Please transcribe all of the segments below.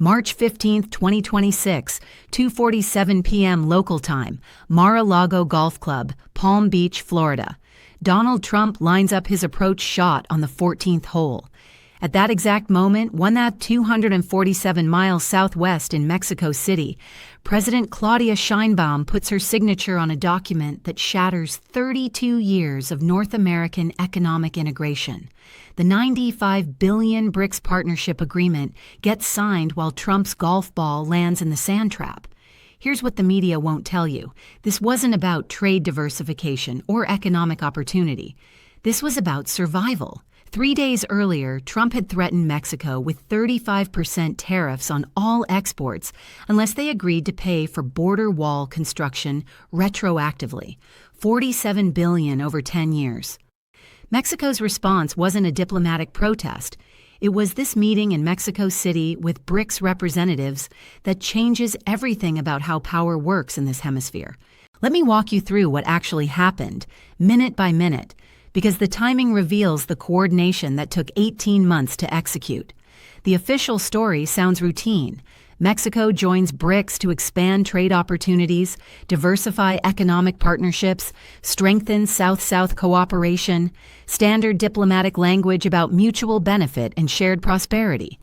March 15, 2026, 2:47 p.m. local time, Mar-a-Lago Golf Club, Palm Beach, Florida. Donald Trump lines up his approach shot on the 14th hole. At that exact moment, 247 miles southwest in Mexico City, President Claudia Sheinbaum puts her signature on a document that shatters 32 years of North American economic integration. The $95 billion BRICS partnership agreement gets signed while Trump's golf ball lands in the sand trap. Here's what the media won't tell you. This wasn't about trade diversification or economic opportunity. This was about survival. 3 days earlier, Trump had threatened Mexico with 35% tariffs on all exports unless they agreed to pay for border wall construction retroactively, $47 billion over 10 years. Mexico's response wasn't a diplomatic protest. It was this meeting in Mexico City with BRICS representatives that changes everything about how power works in this hemisphere. Let me walk you through what actually happened, minute by minute, because the timing reveals the coordination that took 18 months to execute. The official story sounds routine. Mexico joins BRICS to expand trade opportunities, diversify economic partnerships, strengthen South-South cooperation, standard diplomatic language about mutual benefit and shared prosperity.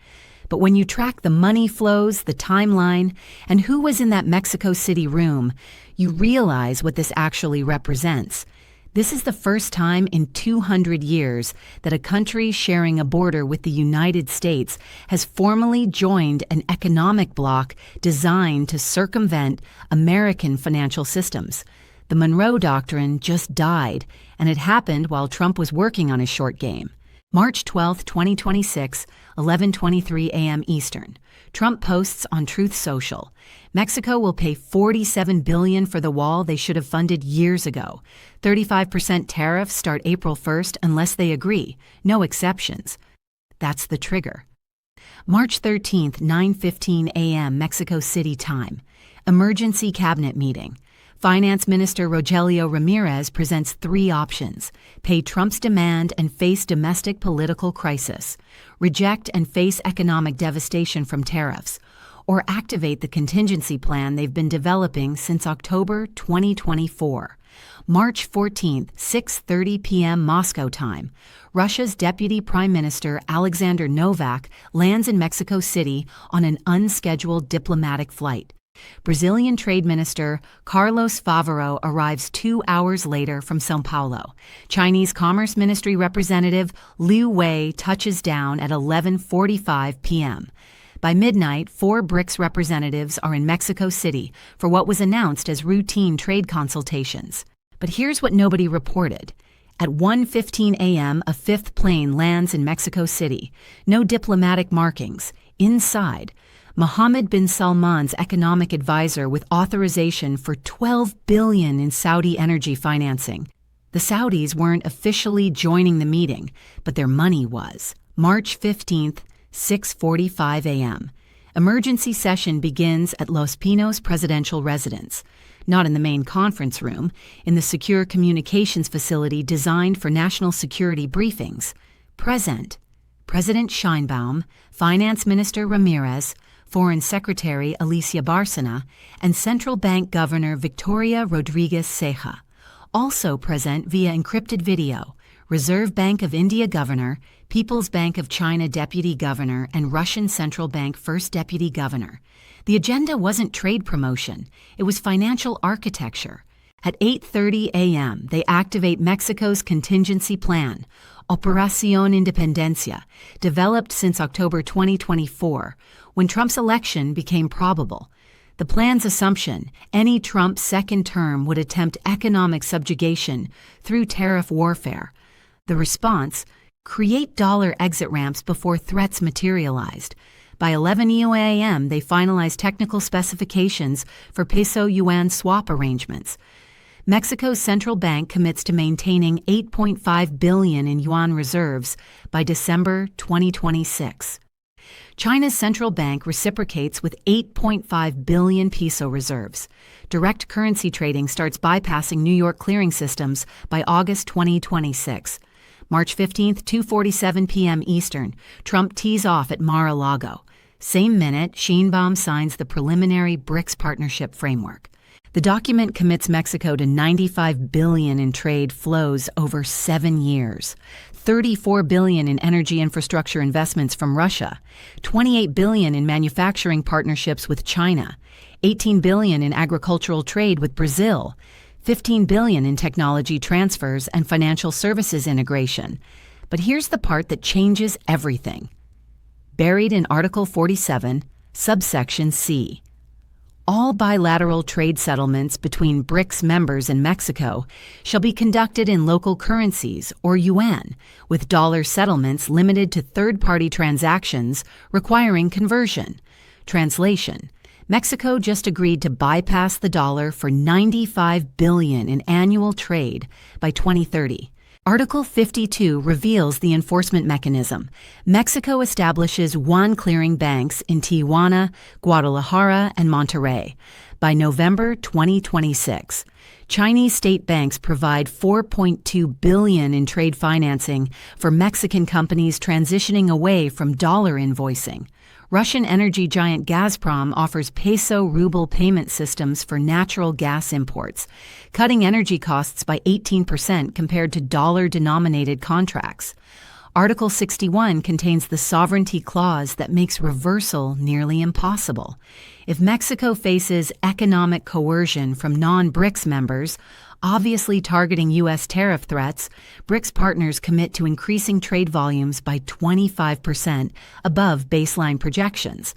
But when you track the money flows, the timeline, and who was in that Mexico City room, you realize what this actually represents. This is the first time in 200 years that a country sharing a border with the United States has formally joined an economic bloc designed to circumvent American financial systems. The Monroe Doctrine just died, and it happened while Trump was working on his short game. March 12, 2026, 11:23 a.m. Eastern. Trump posts on Truth Social. Mexico will pay $47 billion for the wall they should have funded years ago. 35% tariffs start April 1st unless they agree. No exceptions. That's the trigger. March 13th, 9:15 a.m. Mexico City time. Emergency cabinet meeting. Finance Minister Rogelio Ramirez presents 3 options: pay Trump's demand and face domestic political crisis, reject and face economic devastation from tariffs, or activate the contingency plan they've been developing since October 2024. March 14th, 6:30 p.m. Moscow time. Russia's Deputy Prime Minister Alexander Novak lands in Mexico City on an unscheduled diplomatic flight. Brazilian Trade Minister Carlos Favaro arrives 2 hours later from São Paulo. Chinese Commerce Ministry representative Liu Wei touches down at 11:45 p.m. By midnight, 4 BRICS representatives are in Mexico City for what was announced as routine trade consultations. But here's what nobody reported. At 1:15 a.m., a 5th plane lands in Mexico City. No diplomatic markings. Inside, Mohammed bin Salman's economic advisor with authorization for $12 billion in Saudi energy financing. The Saudis weren't officially joining the meeting, but their money was. March 15th, 6:45 a.m. Emergency session begins at Los Pinos presidential residence. Not in the main conference room, in the secure communications facility designed for national security briefings. Present: President Sheinbaum, Finance Minister Ramirez, Foreign Secretary Alicia Bárcena, and Central Bank Governor Victoria Rodriguez Ceja. Also present via encrypted video, Reserve Bank of India Governor, People's Bank of China Deputy Governor, and Russian Central Bank First Deputy Governor. The agenda wasn't trade promotion, it was financial architecture. At 8:30 a.m., they activate Mexico's contingency plan, Operación Independencia, developed since October 2024, when Trump's election became probable. The plan's assumption: any Trump second term would attempt economic subjugation through tariff warfare. The response: create dollar exit ramps before threats materialized. By 11 a.m., they finalized technical specifications for peso-yuan swap arrangements. Mexico's central bank commits to maintaining $8.5 billion in yuan reserves by December 2026. China's central bank reciprocates with 8.5 billion peso reserves. Direct currency trading starts bypassing New York clearing systems by August 2026. March 15th, 2:47 p.m. Eastern, Trump tees off at Mar-a-Lago. Same minute, Sheinbaum signs the preliminary BRICS partnership framework. The document commits Mexico to $95 billion in trade flows over 7 years, $34 billion in energy infrastructure investments from Russia, $28 billion in manufacturing partnerships with China, $18 billion in agricultural trade with Brazil, $15 billion in technology transfers and financial services integration. But here's the part that changes everything. Buried in Article 47, subsection C. All bilateral trade settlements between BRICS members and Mexico shall be conducted in local currencies, or yuan, with dollar settlements limited to third-party transactions requiring conversion. Translation: Mexico just agreed to bypass the dollar for $95 billion in annual trade by 2030. Article 52 reveals the enforcement mechanism. Mexico establishes yuan clearing banks in Tijuana, Guadalajara, and Monterrey. By November 2026, Chinese state banks provide $4.2 billion in trade financing for Mexican companies transitioning away from dollar invoicing. Russian energy giant Gazprom offers peso-ruble payment systems for natural gas imports, cutting energy costs by 18% compared to dollar-denominated contracts. Article 61 contains the sovereignty clause that makes reversal nearly impossible. If Mexico faces economic coercion from non-BRICS members, obviously targeting U.S. tariff threats, BRICS partners commit to increasing trade volumes by 25% above baseline projections.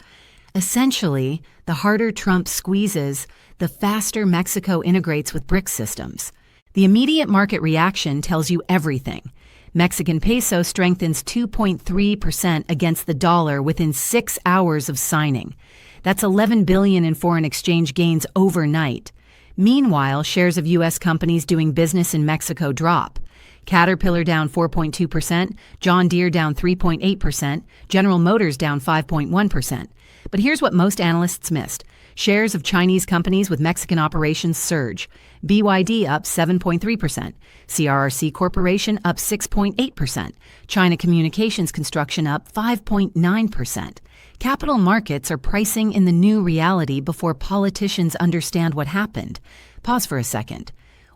Essentially, the harder Trump squeezes, the faster Mexico integrates with BRICS systems. The immediate market reaction tells you everything. Mexican peso strengthens 2.3% against the dollar within 6 hours of signing. That's $11 billion in foreign exchange gains overnight. Meanwhile, shares of U.S. companies doing business in Mexico drop. Caterpillar down 4.2%, John Deere down 3.8%, General Motors down 5.1%. But here's what most analysts missed. Shares of Chinese companies with Mexican operations surge. BYD up 7.3%, CRRC Corporation up 6.8%, China Communications Construction up 5.9%. Capital markets are pricing in the new reality before politicians understand what happened. Pause for a second.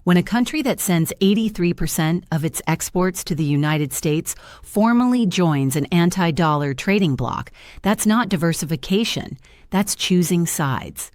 When a country that sends 83% of its exports to the United States formally joins an anti-dollar trading bloc, that's not diversification, that's choosing sides.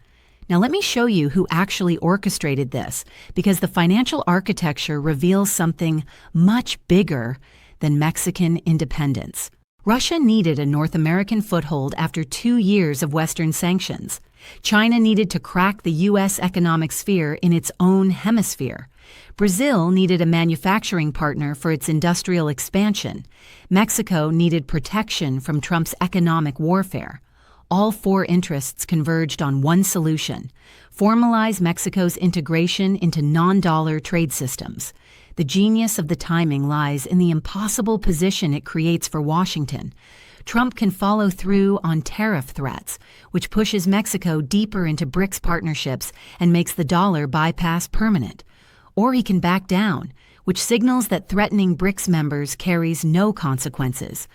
Now let me show you who actually orchestrated this, because the financial architecture reveals something much bigger than Mexican independence. Russia needed a North American foothold after 2 years of Western sanctions. China needed to crack the U.S. economic sphere in its own hemisphere. Brazil needed a manufacturing partner for its industrial expansion. Mexico needed protection from Trump's economic warfare. All 4 interests converged on one solution: formalize Mexico's integration into non-dollar trade systems. The genius of the timing lies in the impossible position it creates for Washington. Trump can follow through on tariff threats, which pushes Mexico deeper into BRICS partnerships and makes the dollar bypass permanent. Or he can back down, which signals that threatening BRICS members carries no consequences.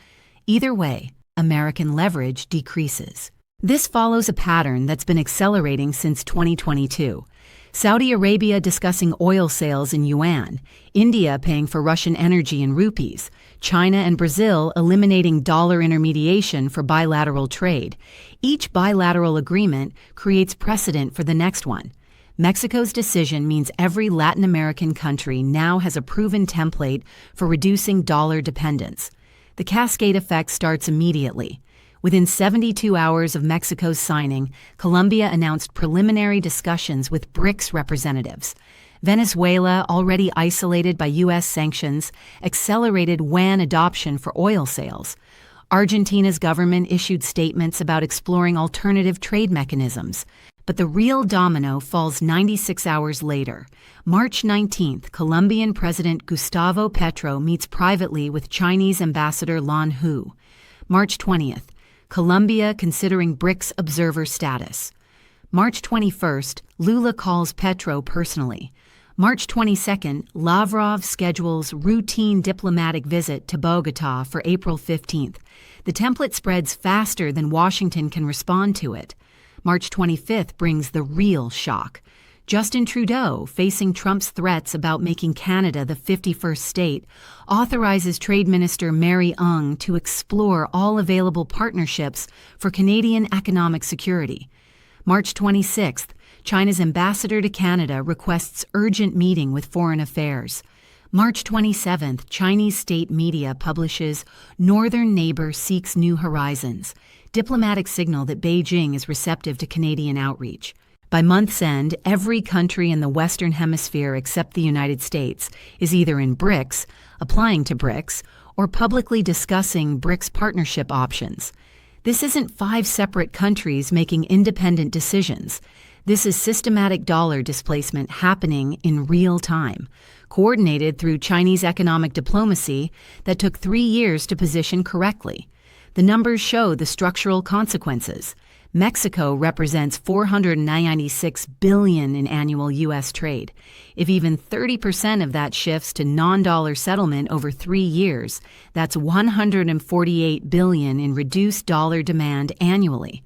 Either way, American leverage decreases. This follows a pattern that's been accelerating since 2022. Saudi Arabia discussing oil sales in yuan, India paying for Russian energy in rupees, China and Brazil eliminating dollar intermediation for bilateral trade. Each bilateral agreement creates precedent for the next one. Mexico's decision means every Latin American country now has a proven template for reducing dollar dependence. The cascade effect starts immediately. Within 72 hours of Mexico's signing, Colombia announced preliminary discussions with BRICS representatives. Venezuela, already isolated by U.S. sanctions, accelerated yuan adoption for oil sales. Argentina's government issued statements about exploring alternative trade mechanisms. But the real domino falls 96 hours later. March 19th, Colombian President Gustavo Petro meets privately with Chinese Ambassador Lan Hu. March 20th, Colombia considering BRICS observer status. March 21st, Lula calls Petro personally. March 22nd, Lavrov schedules routine diplomatic visit to Bogotá for April 15th. The template spreads faster than Washington can respond to it. March 25th brings the real shock. Justin Trudeau, facing Trump's threats about making Canada the 51st state, authorizes Trade Minister Mary Ng to explore all available partnerships for Canadian economic security. March 26th, China's ambassador to Canada requests urgent meeting with Foreign Affairs. March 27th, Chinese state media publishes Northern Neighbor Seeks New Horizons, diplomatic signal that Beijing is receptive to Canadian outreach. By month's end, every country in the Western Hemisphere except the United States is either in BRICS, applying to BRICS, or publicly discussing BRICS partnership options. This isn't 5 separate countries making independent decisions. This is systematic dollar displacement happening in real time, coordinated through Chinese economic diplomacy that took 3 years to position correctly. The numbers show the structural consequences. Mexico represents $496 billion in annual U.S. trade. If even 30% of that shifts to non-dollar settlement over 3 years, that's $148 billion in reduced dollar demand annually.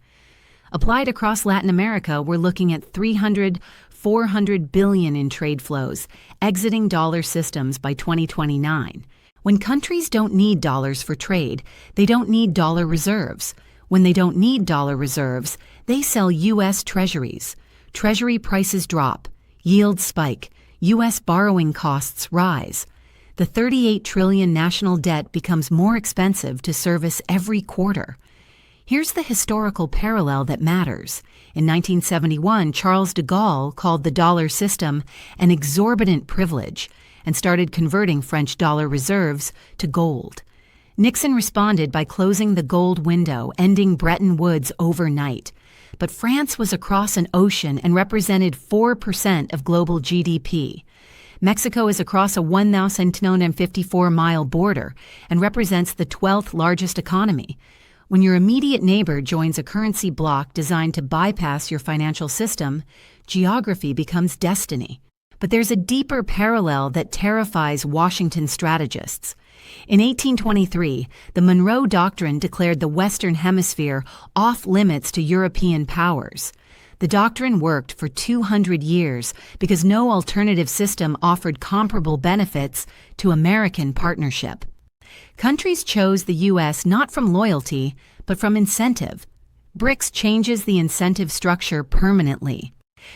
Applied across Latin America, we're looking at $400 billion in trade flows, exiting dollar systems by 2029. When countries don't need dollars for trade, they don't need dollar reserves. When they don't need dollar reserves, they sell U.S. treasuries. Treasury prices drop, yields spike, U.S. borrowing costs rise. The $38 trillion national debt becomes more expensive to service every quarter. Here's the historical parallel that matters. In 1971, Charles de Gaulle called the dollar system an exorbitant privilege and started converting French dollar reserves to gold. Nixon responded by closing the gold window, ending Bretton Woods overnight. But France was across an ocean and represented 4% of global GDP. Mexico is across a 1,054-mile border and represents the 12th largest economy. When your immediate neighbor joins a currency bloc designed to bypass your financial system, geography becomes destiny. But there's a deeper parallel that terrifies Washington strategists. In 1823, the Monroe Doctrine declared the Western Hemisphere off limits to European powers. The doctrine worked for 200 years because no alternative system offered comparable benefits to American partnership. Countries chose the U.S. not from loyalty, but from incentive. BRICS changes the incentive structure permanently.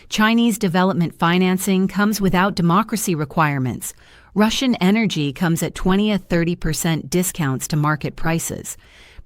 Chinese development financing comes without democracy requirements. Russian energy comes at 20–30% discounts to market prices.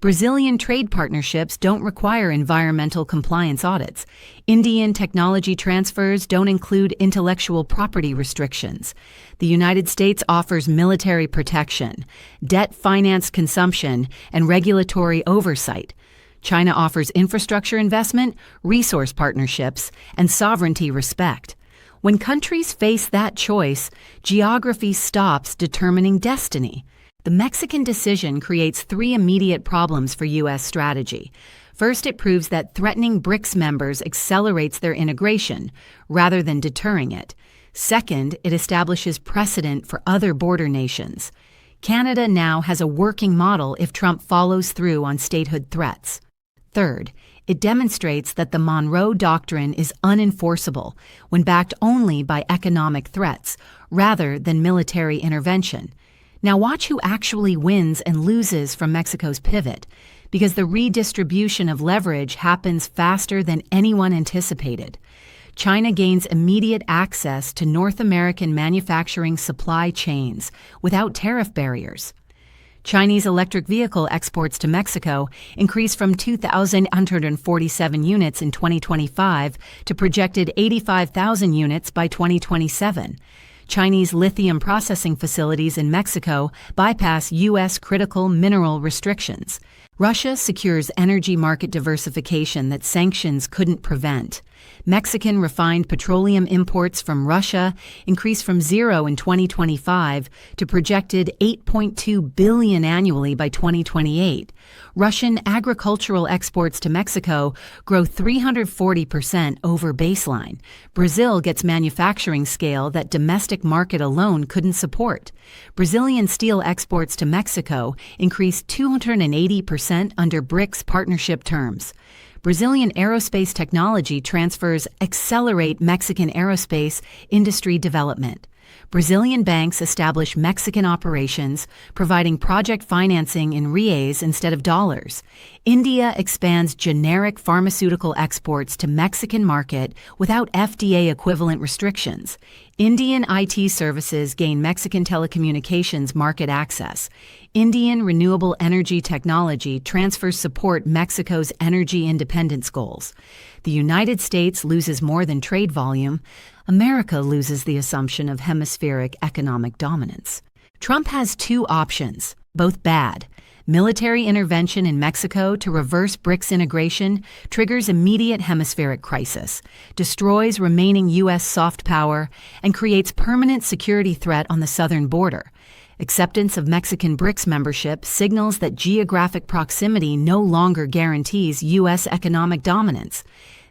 Brazilian trade partnerships don't require environmental compliance audits. Indian technology transfers don't include intellectual property restrictions. The United States offers military protection, debt-financed consumption, and regulatory oversight. China offers infrastructure investment, resource partnerships, and sovereignty respect. When countries face that choice, geography stops determining destiny. The Mexican decision creates 3 immediate problems for U.S. strategy. First, it proves that threatening BRICS members accelerates their integration, rather than deterring it. Second, it establishes precedent for other border nations. Canada now has a working model if Trump follows through on statehood threats. Third, it demonstrates that the Monroe Doctrine is unenforceable when backed only by economic threats, rather than military intervention. Now watch who actually wins and loses from Mexico's pivot, because the redistribution of leverage happens faster than anyone anticipated. China gains immediate access to North American manufacturing supply chains without tariff barriers. Chinese electric vehicle exports to Mexico increased from 2,147 units in 2025 to projected 85,000 units by 2027. Chinese lithium processing facilities in Mexico bypass U.S. critical mineral restrictions. Russia secures energy market diversification that sanctions couldn't prevent. Mexican refined petroleum imports from Russia increase from zero in 2025 to projected 8.2 billion annually by 2028. Russian agricultural exports to Mexico grow 340% over baseline. Brazil gets manufacturing scale that domestic market alone couldn't support. Brazilian steel exports to Mexico increase 280% under BRICS partnership terms. Brazilian aerospace technology transfers accelerate Mexican aerospace industry development. Brazilian banks establish Mexican operations, providing project financing in reais instead of dollars. India expands generic pharmaceutical exports to Mexican market without FDA equivalent restrictions. Indian IT services gain Mexican telecommunications market access. Indian renewable energy technology transfers support Mexico's energy independence goals. The United States loses more than trade volume. America loses the assumption of hemispheric economic dominance. Trump has two options, both bad. Military intervention in Mexico to reverse BRICS integration triggers immediate hemispheric crisis, destroys remaining U.S. soft power, and creates permanent security threat on the southern border. Acceptance of Mexican BRICS membership signals that geographic proximity no longer guarantees U.S. economic dominance.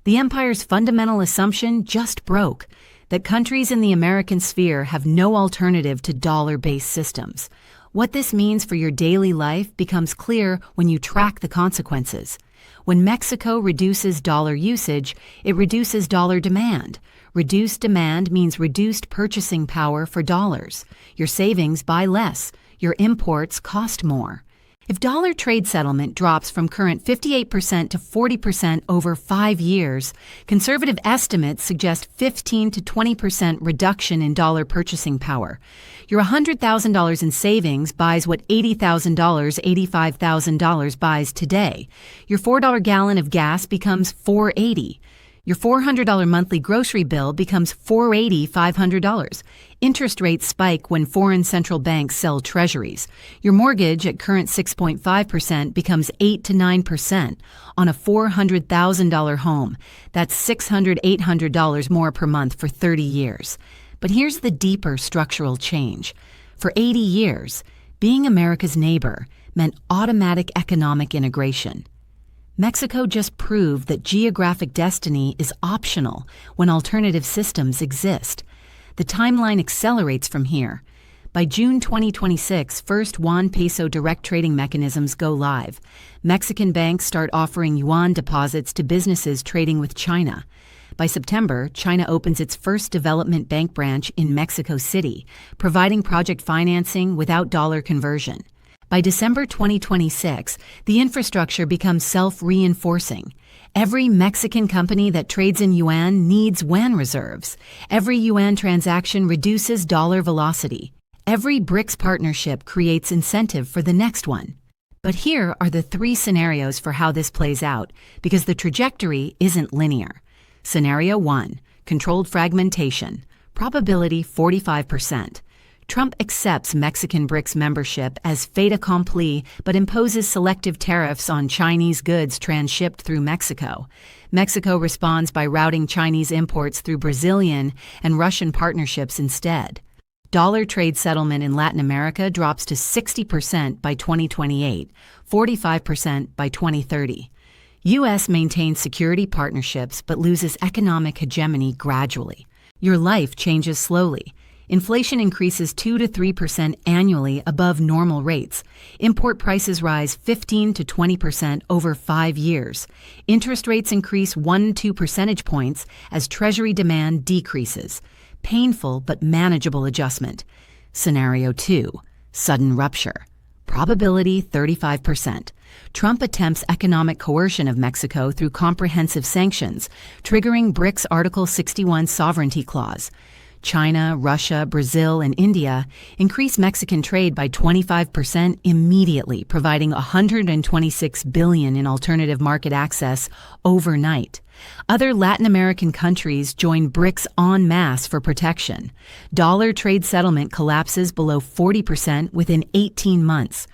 The empire's fundamental assumption just broke, that countries in the American sphere have no alternative to dollar-based systems. What this means for your daily life becomes clear when you track the consequences. When Mexico reduces dollar usage, it reduces dollar demand. Reduced demand means reduced purchasing power for dollars. Your savings buy less. Your imports cost more. If dollar trade settlement drops from current 58% to 40% over 5 years, conservative estimates suggest 15 to 20% reduction in dollar purchasing power. Your $100,000 in savings buys what $80,000, $85,000 buys today. Your $4 gallon of gas becomes $4.80. Your $400 monthly grocery bill becomes $480, $500. Interest rates spike when foreign central banks sell treasuries. Your mortgage at current 6.5% becomes 8 to 9% on a $400,000 home. That's $600, $800 more per month for 30 years. But here's the deeper structural change. For 80 years, being America's neighbor meant automatic economic integration. Mexico just proved that geographic destiny is optional when alternative systems exist. The timeline accelerates from here. By June 2026, first yuan peso direct trading mechanisms go live. Mexican banks start offering yuan deposits to businesses trading with China. By September, China opens its first development bank branch in Mexico City, providing project financing without dollar conversion. By December 2026, the infrastructure becomes self-reinforcing. Every Mexican company that trades in yuan needs yuan reserves. Every yuan transaction reduces dollar velocity. Every BRICS partnership creates incentive for the next one. But here are the 3 scenarios for how this plays out, because the trajectory isn't linear. Scenario 1, controlled fragmentation, probability 45%. Trump accepts Mexican BRICS membership as fait accompli but imposes selective tariffs on Chinese goods transshipped through Mexico. Mexico responds by routing Chinese imports through Brazilian and Russian partnerships instead. Dollar trade settlement in Latin America drops to 60% by 2028, 45% by 2030. U.S. maintains security partnerships but loses economic hegemony gradually. Your life changes slowly. Inflation increases 2 to 3% annually above normal rates. Import prices rise 15 to 20% over 5 years. Interest rates increase 1-2 percentage points as Treasury demand decreases. Painful but manageable adjustment. Scenario 2, sudden rupture. Probability 35%. Trump attempts economic coercion of Mexico through comprehensive sanctions, triggering BRICS Article 61 sovereignty clause. China, Russia, Brazil, and India increase Mexican trade by 25% immediately, providing $126 billion in alternative market access overnight. Other Latin American countries join BRICS en masse for protection. Dollar trade settlement collapses below 40% within 18 months.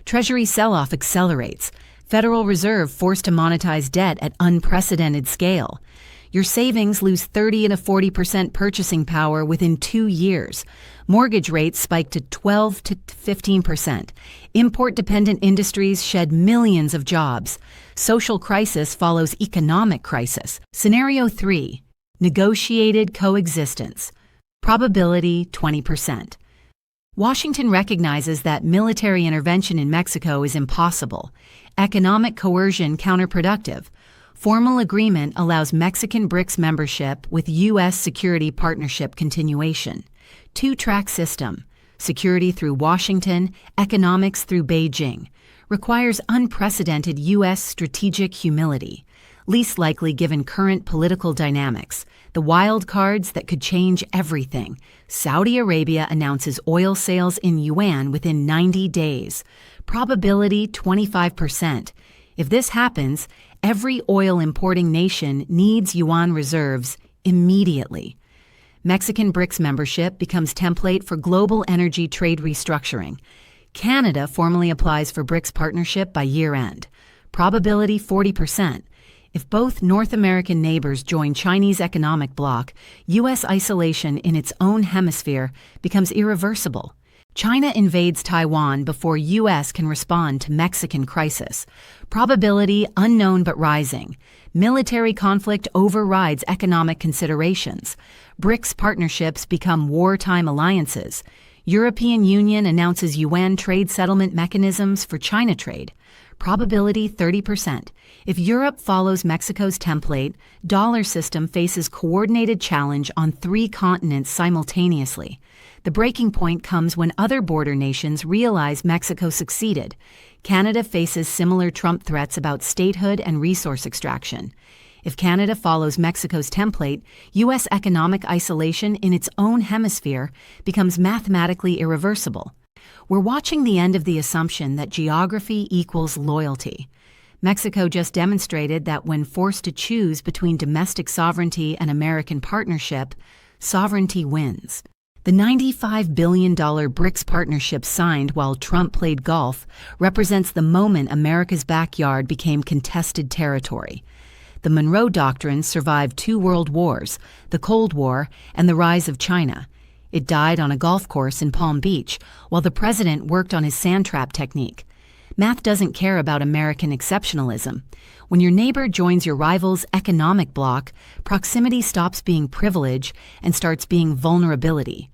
Treasury sell-off accelerates. Federal Reserve forced to monetize debt at unprecedented scale. Your savings lose 30 to 40% purchasing power within 2 years. Mortgage rates spike to 12 to 15%. Import-dependent industries shed millions of jobs. Social crisis follows economic crisis. Scenario 3. Negotiated coexistence. Probability 20%. Washington recognizes that military intervention in Mexico is impossible. Economic coercion counterproductive. Formal agreement allows Mexican BRICS membership with U.S. security partnership continuation. Two-track system. Security through Washington, economics through Beijing. Requires unprecedented U.S. strategic humility. Least likely given current political dynamics. The wild cards that could change everything. Saudi Arabia announces oil sales in yuan within 90 days. Probability 25%. If this happens, every oil importing nation needs yuan reserves immediately. Mexican BRICS membership becomes template for global energy trade restructuring. Canada formally applies for BRICS partnership by year-end. Probability 40%. If both North American neighbors join Chinese economic bloc, U.S. isolation in its own hemisphere becomes irreversible. China invades Taiwan before U.S. can respond to Mexican crisis. Probability unknown but rising. Military conflict overrides economic considerations. BRICS partnerships become wartime alliances. European Union announces yuan trade settlement mechanisms for China trade. Probability 30%. If Europe follows Mexico's template, dollar system faces coordinated challenge on 3 continents simultaneously. The breaking point comes when other border nations realize Mexico succeeded. Canada faces similar Trump threats about statehood and resource extraction. If Canada follows Mexico's template, U.S. economic isolation in its own hemisphere becomes mathematically irreversible. We're watching the end of the assumption that geography equals loyalty. Mexico just demonstrated that when forced to choose between domestic sovereignty and American partnership, sovereignty wins. The $95 billion BRICS partnership signed while Trump played golf represents the moment America's backyard became contested territory. The Monroe Doctrine survived 2 world wars, the Cold War, and the rise of China. It died on a golf course in Palm Beach while the president worked on his sand trap technique. Math doesn't care about American exceptionalism. When your neighbor joins your rival's economic bloc, proximity stops being privilege and starts being vulnerability.